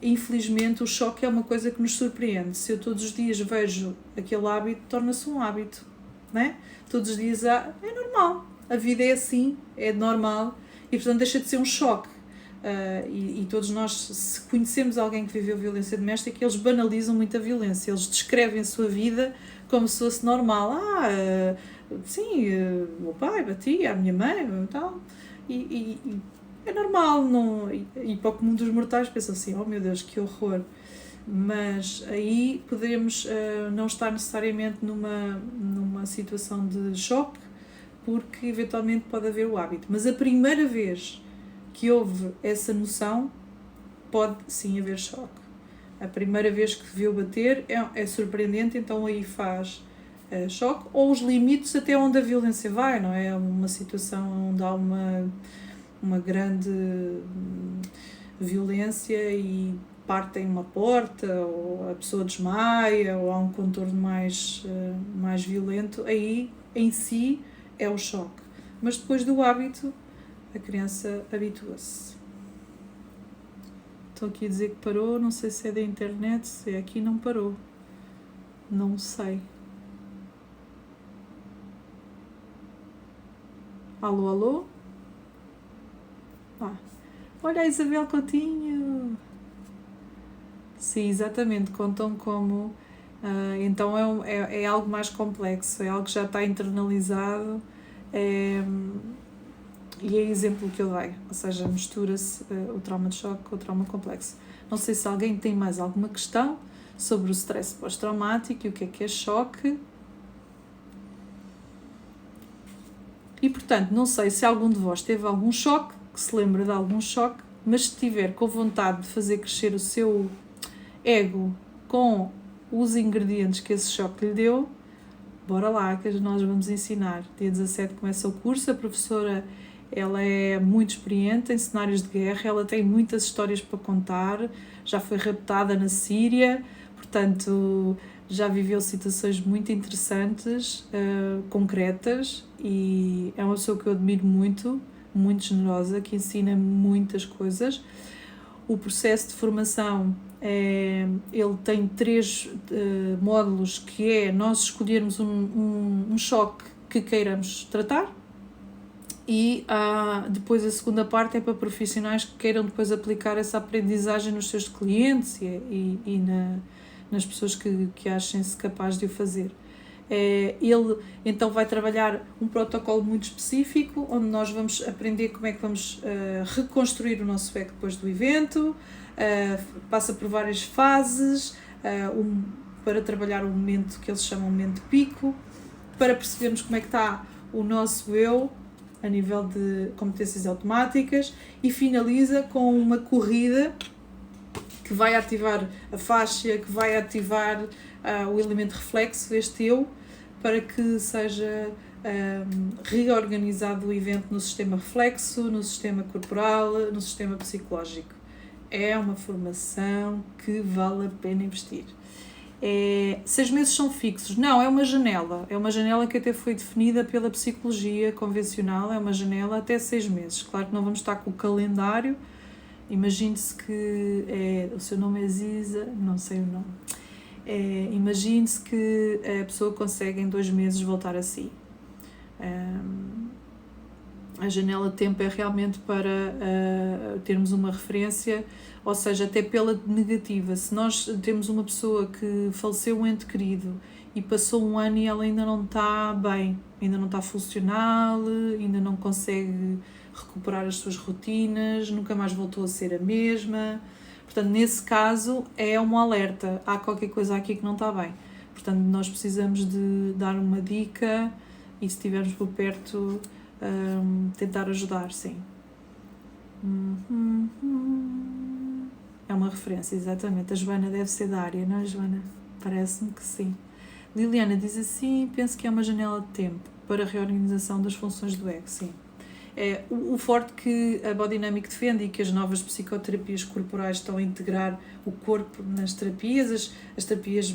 infelizmente, o choque é uma coisa que nos surpreende. Se eu todos os dias vejo aquele hábito, torna-se um hábito, não é? Todos os dias é normal, a vida é assim, é normal, e portanto deixa de ser um choque. E todos nós, se conhecemos alguém que viveu violência doméstica, eles banalizam muito a violência, eles descrevem a sua vida como se fosse normal. Sim, o meu pai batia, a minha mãe e tal, e é normal, não, e para o comum dos mortais pensam assim, oh meu Deus, que horror. Mas aí podemos não estar necessariamente numa situação de choque, porque eventualmente pode haver o hábito. Mas a primeira vez que houve essa noção, pode sim haver choque. A primeira vez que viu bater é surpreendente, então aí faz choque, ou os limites até onde a violência vai, não é? Uma situação onde há uma grande violência e partem uma porta, ou a pessoa desmaia, ou há um contorno mais violento, aí em si é o choque. Mas depois do hábito, a criança habitua-se. Estou aqui a dizer que parou, não sei se é da internet, se é aqui, não parou. Não sei. Alô, alô? Olha a Isabel Coutinho! Sim, exatamente, contam como... então é algo mais complexo, é algo que já está internalizado, e é exemplo que eu dei, ou seja, mistura-se o trauma de choque com o trauma complexo. Não sei se alguém tem mais alguma questão sobre o stress pós-traumático e o que é choque. E, portanto, não sei se algum de vós teve algum choque, que se lembra de algum choque, mas se tiver com vontade de fazer crescer o seu ego com os ingredientes que esse choque lhe deu, bora lá, que nós vamos ensinar. Dia 17 começa o curso, a professora, ela é muito experiente em cenários de guerra, ela tem muitas histórias para contar, já foi raptada na Síria, portanto já viveu situações muito interessantes, concretas, e é uma pessoa que eu admiro muito, muito generosa, que ensina muitas coisas. O processo de formação, ele tem 3 módulos, que é nós escolhermos um choque que queiramos tratar, e depois a segunda parte é para profissionais que queiram depois aplicar essa aprendizagem nos seus clientes e nas pessoas que achem-se capazes de o fazer. Ele então vai trabalhar um protocolo muito específico, onde nós vamos aprender como é que vamos reconstruir o nosso ego depois do evento, passa por várias fases, para trabalhar o momento que eles chamam de momento pico, para percebermos como é que está o nosso eu a nível de competências automáticas, e finaliza com uma corrida que vai ativar a fáscia, que vai ativar o elemento reflexo, este eu, para que seja reorganizado o evento no sistema reflexo, no sistema corporal, no sistema psicológico. É uma formação que vale a pena investir. 6 meses são fixos? Não, é uma janela que até foi definida pela psicologia convencional, é uma janela até 6 meses. Claro que não vamos estar com o calendário. Imagine-se que o seu nome é Ziza, não sei o nome. Imagine-se que a pessoa consegue em 2 meses voltar a si. A janela de tempo é realmente para termos uma referência, ou seja, até pela negativa. Se nós temos uma pessoa que faleceu um ente querido e passou um ano e ela ainda não está bem, ainda não está funcional, ainda não consegue recuperar as suas rotinas, nunca mais voltou a ser a mesma. Portanto, nesse caso é um alerta, há qualquer coisa aqui que não está bem. Portanto, nós precisamos de dar uma dica e se estivermos por perto, tentar ajudar, sim. É uma referência, exatamente. A Joana deve ser da área, não é, Joana? Parece-me que sim. Liliana diz assim, penso que é uma janela de tempo para a reorganização das funções do ego, sim. O forte que a Bodynamic defende e que as novas psicoterapias corporais estão a integrar o corpo nas terapias, as terapias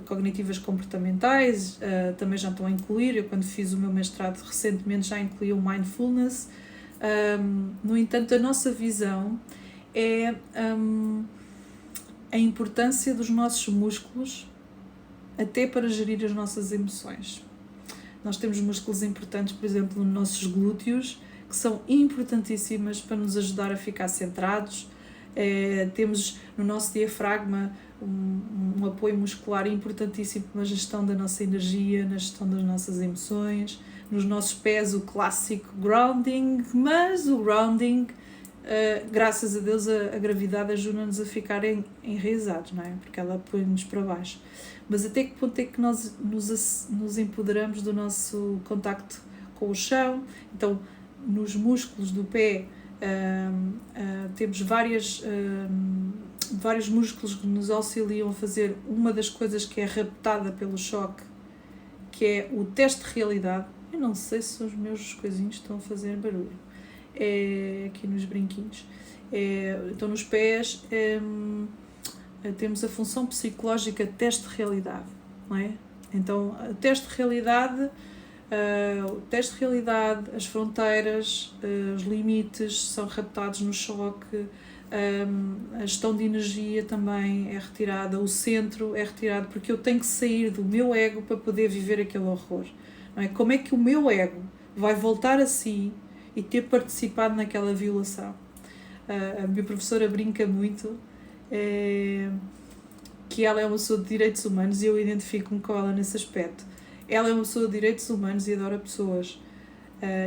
cognitivas comportamentais também já estão a incluir. Eu, quando fiz o meu mestrado recentemente, já incluí o mindfulness. No entanto, a nossa visão é a importância dos nossos músculos até para gerir as nossas emoções. Nós temos músculos importantes, por exemplo, nos nossos glúteos, que são importantíssimas para nos ajudar a ficar centrados. Temos no nosso diafragma um apoio muscular importantíssimo na gestão da nossa energia, na gestão das nossas emoções. Nos nossos pés, o clássico grounding, mas o grounding, graças a Deus, a gravidade ajuda-nos a ficar enraizados, não é? Porque ela põe-nos para baixo. Mas até que ponto é que nós nos empoderamos do nosso contacto com o chão? Então, nos músculos do pé, temos vários músculos que nos auxiliam a fazer uma das coisas que é raptada pelo choque, que é o teste de realidade. Eu não sei se os meus coisinhos estão a fazer barulho. Aqui nos brinquinhos. Então, nos pés, temos a função psicológica teste de realidade, não é? Então, o teste de realidade, as fronteiras, os limites são raptados no choque, a gestão de energia também é retirada, o centro é retirado, porque eu tenho que sair do meu ego para poder viver aquele horror, não é? Como é que o meu ego vai voltar a si e ter participado naquela violação? A minha professora brinca muito, que ela é uma pessoa de direitos humanos e eu identifico-me com ela nesse aspecto. Ela é uma pessoa de direitos humanos e adora pessoas,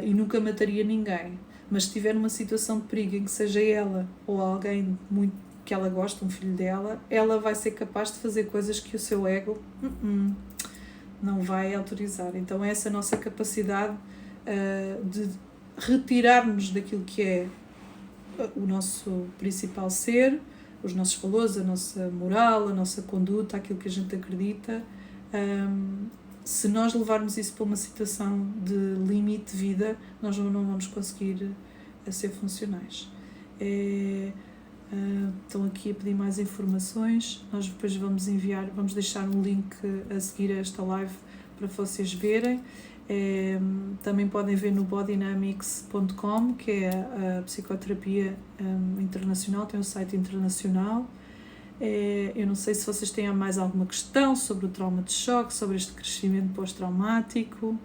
e nunca mataria ninguém, mas se tiver numa situação de perigo em que seja ela ou alguém muito que ela gosta, um filho dela, ela vai ser capaz de fazer coisas que o seu ego não vai autorizar. Então é essa nossa capacidade de retirar-nos daquilo que é o nosso principal ser, os nossos valores, a nossa moral, a nossa conduta, aquilo que a gente acredita. Se nós levarmos isso para uma situação de limite de vida, nós não vamos conseguir ser funcionais. Estão aqui a pedir mais informações, nós depois vamos deixar um link a seguir a esta live para vocês verem. Também podem ver no bodynamics.com, que é a psicoterapia internacional, tem um site internacional. Eu não sei se vocês têm mais alguma questão sobre o trauma de choque, sobre este crescimento pós-traumático,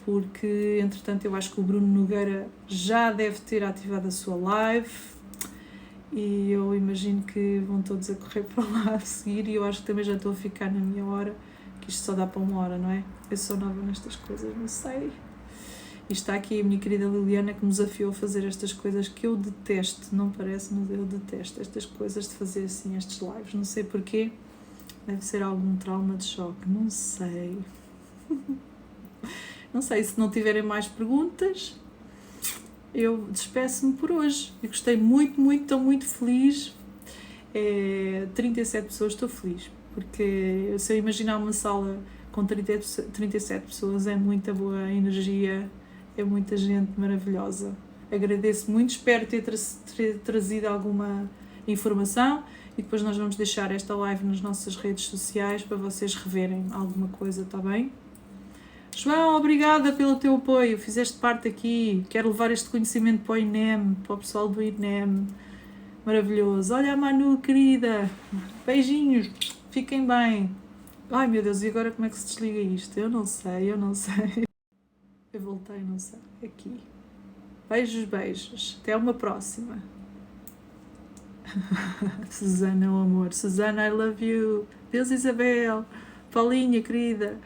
porque entretanto eu acho que o Bruno Nogueira já deve ter ativado a sua live e eu imagino que vão todos a correr para lá a seguir, e eu acho que também já estou a ficar na minha hora, que isto só dá para 1 hora, não é? Eu sou nova nestas coisas, não sei. E está aqui a minha querida Liliana que me desafiou a fazer estas coisas que eu detesto, não parece, mas eu detesto estas coisas de fazer assim estes lives, não sei porquê, deve ser algum trauma de choque, não sei. Não sei, se não tiverem mais perguntas, eu despeço-me por hoje. Eu gostei muito, estou muito feliz. 37 pessoas, estou feliz, porque se eu imaginar uma sala com 37 pessoas é muita boa energia, é muita gente maravilhosa. Agradeço muito, espero ter trazido alguma informação e depois nós vamos deixar esta live nas nossas redes sociais para vocês reverem alguma coisa, está bem? João, obrigada pelo teu apoio, fizeste parte aqui, quero levar este conhecimento para o INEM, para o pessoal do INEM, maravilhoso. Olha a Manu, querida, beijinhos, fiquem bem. Ai meu Deus, e agora como é que se desliga isto? Eu não sei. Eu voltei, não sei, aqui. Beijos, até uma próxima. Susana, o amor, Susana, I love you. Deus, Isabel, Paulinha, querida,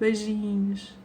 beijinhos.